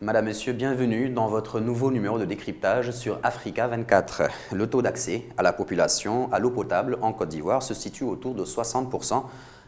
Madame, Monsieur, bienvenue dans votre nouveau numéro de décryptage sur Africa 24. Le taux d'accès à la population à l'eau potable en Côte d'Ivoire se situe autour de 60%,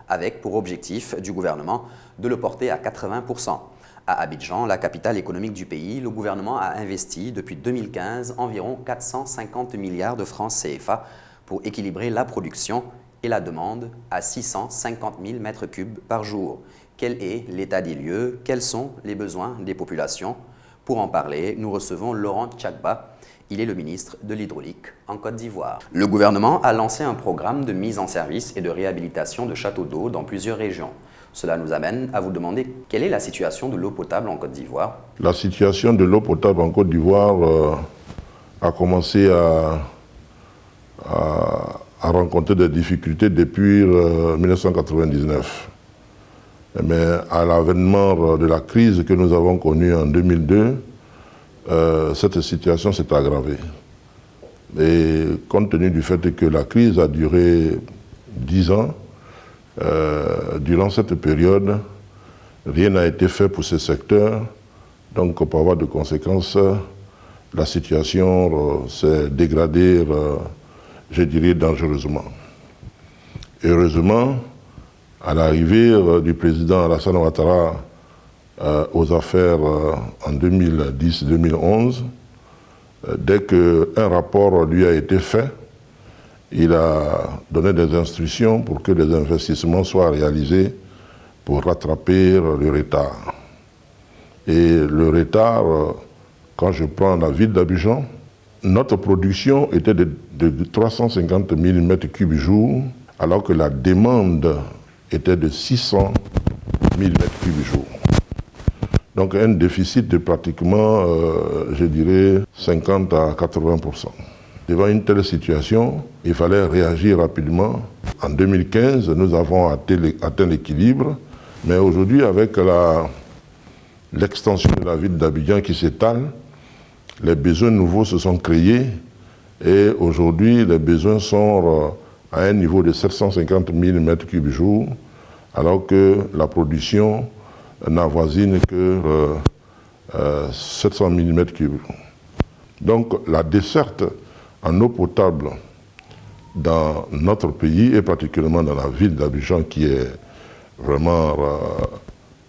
avec pour objectif du gouvernement de le porter à 80%. À Abidjan, la capitale économique du pays, le gouvernement a investi depuis 2015 environ 450 milliards de francs CFA pour équilibrer la production et la demande à 650 000 mètres cubes par jour. Quel est l'état des lieux? Quels sont les besoins des populations? Pour en parler, nous recevons Laurent Tchakba. Il est le ministre de l'Hydraulique en Côte d'Ivoire. Le gouvernement a lancé un programme de mise en service et de réhabilitation de châteaux d'eau dans plusieurs régions. Cela nous amène à vous demander quelle est la situation de l'eau potable en Côte d'Ivoire. La situation de l'eau potable en Côte d'Ivoire a commencé à rencontrer des difficultés depuis 1999. Mais à l'avènement de la crise que nous avons connue en 2002, cette situation s'est aggravée. Et compte tenu du fait que la crise a duré 10 ans, durant cette période, rien n'a été fait pour ce secteur. Donc, par voie de conséquence, la situation s'est dégradée, je dirais, dangereusement. Heureusement, à l'arrivée du président Alassane Ouattara aux affaires en 2010-2011, dès qu'un rapport lui a été fait, il a donné des instructions pour que les investissements soient réalisés pour rattraper le retard. Et le retard, quand je prends la ville d'Abidjan, notre production était de 350 000 m3 jour, alors que la demande était de 600 000 m3 jour. Donc un déficit de pratiquement, je dirais, 50 à 80%. Devant une telle situation, il fallait réagir rapidement. En 2015, nous avons atteint l'équilibre, mais aujourd'hui, avec l'extension de la ville d'Abidjan qui s'étale, les besoins nouveaux se sont créés et aujourd'hui, les besoins sont à un niveau de 750 000 m3 jour, alors que la production n'avoisine que 700 000 m3. Donc la desserte en eau potable dans notre pays, et particulièrement dans la ville d'Abidjan, qui est vraiment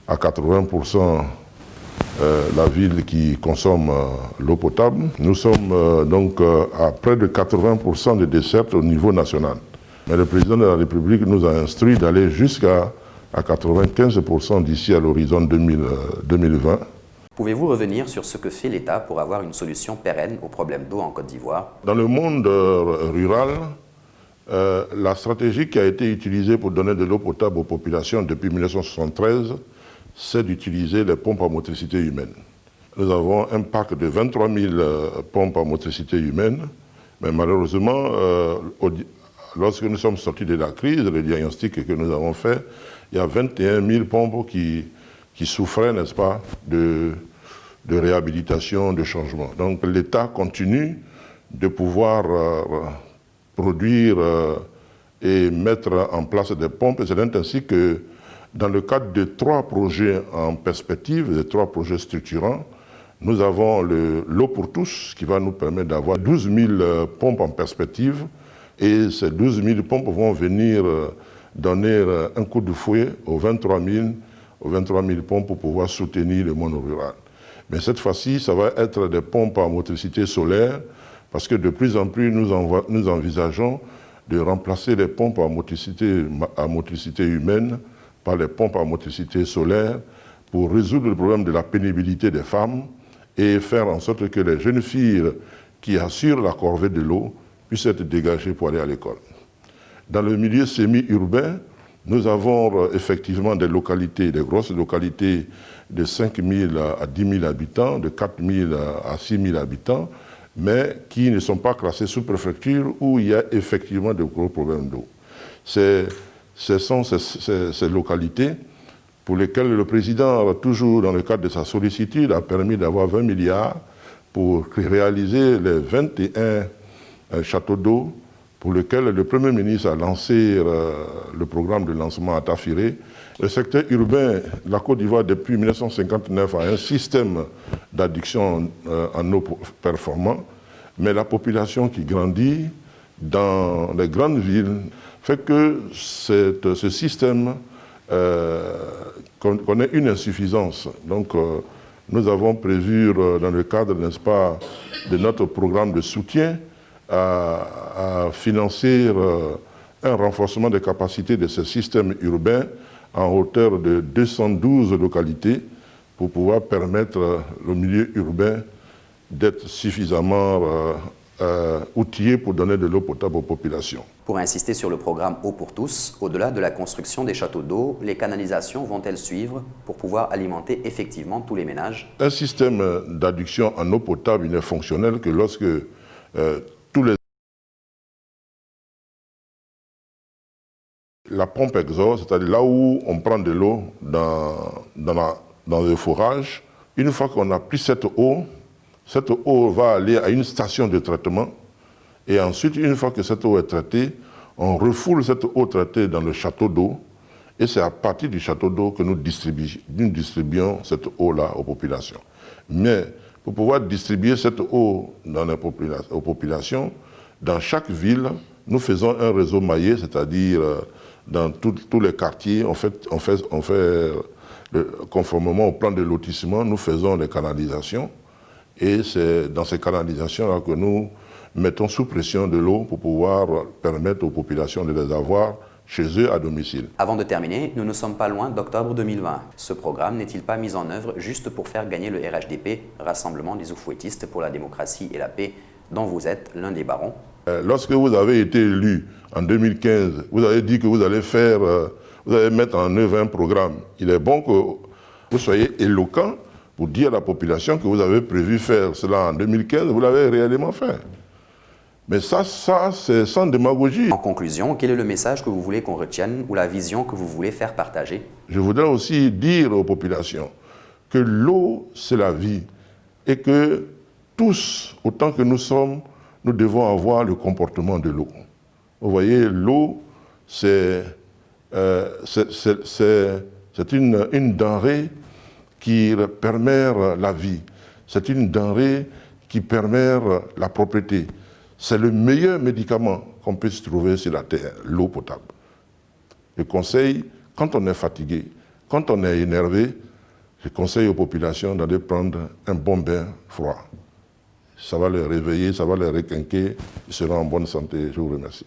à 80% la ville qui consomme l'eau potable. Nous sommes donc à près de 80% de desserte au niveau national. Mais le président de la République nous a instruit d'aller jusqu'à 95% d'ici à l'horizon 2020. Pouvez-vous revenir sur ce que fait l'État pour avoir une solution pérenne aux problèmes d'eau en Côte d'Ivoire? Dans le monde rural, la stratégie qui a été utilisée pour donner de l'eau potable aux populations depuis 1973, c'est d'utiliser les pompes à motricité humaine. Nous avons un parc de 23 000 pompes à motricité humaine, mais malheureusement, lorsque nous sommes sortis de la crise, le diagnostic que nous avons fait, il y a 21 000 pompes qui souffraient, n'est-ce pas, de réhabilitation, de changement. Donc l'État continue de pouvoir produire et mettre en place des pompes. C'est ainsi que dans le cadre de 3 projets en perspective, de 3 projets structurants, nous avons l'eau pour tous qui va nous permettre d'avoir 12 000 pompes en perspective. Et ces 12 000 pompes vont venir donner un coup de fouet aux 23 000 pompes pour pouvoir soutenir le monde rural. Mais cette fois-ci, ça va être des pompes à motricité solaire, parce que de plus en plus, nous envisageons de remplacer les pompes à motricité humaine par les pompes à motricité solaire pour résoudre le problème de la pénibilité des femmes et faire en sorte que les jeunes filles qui assurent la corvée de l'eau puissent être dégagées pour aller à l'école. Dans le milieu semi-urbain, nous avons effectivement des localités, des grosses localités de 5 000 à 10 000 habitants, de 4 000 à 6 000 habitants, mais qui ne sont pas classées sous préfecture où il y a effectivement de gros problèmes d'eau. Ce sont ces localités pour lesquelles le président, toujours dans le cadre de sa sollicitude, a permis d'avoir 20 milliards pour réaliser les 21 châteaux d'eau pour lesquels le Premier ministre a lancé le programme de lancement à Tafiré. Le secteur urbain, la Côte d'Ivoire, depuis 1959, a un système d'adduction en eau performant, mais la population qui grandit dans les grandes villes fait que ce système connaît une insuffisance. Donc, nous avons prévu, dans le cadre, n'est-ce pas, de notre programme de soutien, à financer un renforcement des capacités de ce système urbain en hauteur de 212 localités pour pouvoir permettre au milieu urbain d'être suffisamment outillé pour donner de l'eau potable aux populations. Pour insister sur le programme Eau pour tous, au-delà de la construction des châteaux d'eau, les canalisations vont-elles suivre pour pouvoir alimenter effectivement tous les ménages? Un système d'adduction en eau potable n'est fonctionnel que lorsque tous les... La pompe exhaust, c'est-à-dire là où on prend de l'eau dans le forage, une fois qu'on a pris cette eau va aller à une station de traitement et ensuite, une fois que cette eau est traitée, on refoule cette eau traitée dans le château d'eau et c'est à partir du château d'eau que nous distribuons cette eau-là aux populations. Mais pour pouvoir distribuer cette eau aux populations, dans chaque ville, nous faisons un réseau maillé, c'est-à-dire dans tous les quartiers, conformément au plan de lotissement, nous faisons les canalisations. Et c'est dans ces canalisations-là que nous mettons sous pression de l'eau pour pouvoir permettre aux populations de les avoir chez eux à domicile. Avant de terminer, nous ne sommes pas loin d'octobre 2020. Ce programme n'est-il pas mis en œuvre juste pour faire gagner le RHDP, Rassemblement des oufouettistes pour la démocratie et la paix, dont vous êtes l'un des barons? Lorsque vous avez été élu en 2015, vous avez dit que vous allez mettre en œuvre un programme. Il est bon que vous soyez éloquent pour dire à la population que vous avez prévu faire cela en 2015, vous l'avez réellement fait. Mais ça c'est sans démagogie. En conclusion, quel est le message que vous voulez qu'on retienne ou la vision que vous voulez faire partager? Je voudrais aussi dire aux populations que l'eau, c'est la vie et que tous, autant que nous sommes, nous devons avoir le comportement de l'eau. Vous voyez, l'eau, c'est une denrée qui permet la vie. C'est une denrée qui permet la propreté. C'est le meilleur médicament qu'on puisse trouver sur la terre, l'eau potable. Je conseille, quand on est fatigué, quand on est énervé, je conseille aux populations d'aller prendre un bon bain froid. Ça va les réveiller, ça va les requinquer, ils seront en bonne santé. Je vous remercie.